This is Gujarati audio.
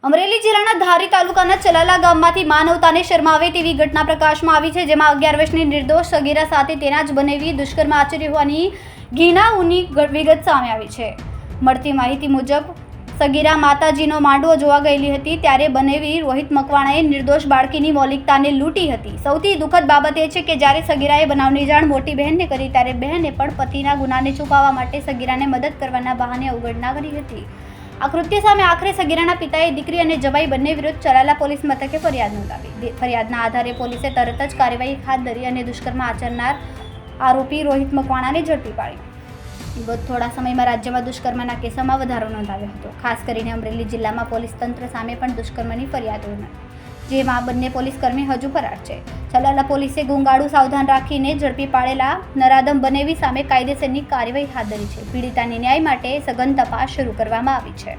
અમરેલી જિલ્લાના ધારી તાલુકાના ચલાલા ગામમાંથી માનવતાને શરમાવે તેવી ઘટના પ્રકાશમાં આવી છે, જેમાં 11 વર્ષની નિર્દોષ સગીરા સાથે તેના જ બનેવી દુષ્કર્મ આચર્યું હોવાની ઘીણાની વિગત સામે આવી છે. મળતી માહિતી મુજબ સગીરા માતાજીનો માંડવો જોવા ગયેલી હતી, ત્યારે બનેવી રોહિત મકવાણાએ નિર્દોષ બાળકીની મૌલિકતાને લૂંટી હતી. સૌથી દુઃખદ બાબત એ છે કે જ્યારે સગીરાએ બનાવની જાણ મોટી બહેનને કરી, ત્યારે બહેને પણ પતિના ગુનાને છુપાવવા માટે સગીરાને મદદ કરવાના બહાને અવગણના કરી હતી. આ કૃત્ય સામે આખરે સગીરાના પિતાએ દીકરી અને જવાઈ બંને વિરુદ્ધ ચલાલા પોલીસ મથકે ફરિયાદ નોંધાવી. ફરિયાદના આધારે પોલીસે તરત જ કાર્યવાહી હાથ ધરી અને દુષ્કર્મ આચરનાર આરોપી રોહિત મકવાણાને ઝડપી પાડી. ગત થોડા સમયમાં રાજ્યમાં દુષ્કર્મના કેસોમાં વધારો નોંધાવ્યો હતો. ખાસ કરીને અમરેલી જિલ્લામાં પોલીસ તંત્ર સામે પણ દુષ્કર્મની ફરિયાદો નથી, જેમાં બંને પોલીસકર્મી હજુ ફરાર છે. ચલાલા પોલીસે ગુંગાળું સાવધાન રાખીને ઝડપી પાડેલા નરાધમ બનેવી સામે કાયદેસરની કાર્યવાહી હાથ ધરી છે. પીડિતાની ન્યાય માટે સઘન તપાસ શરૂ કરવામાં આવી છે.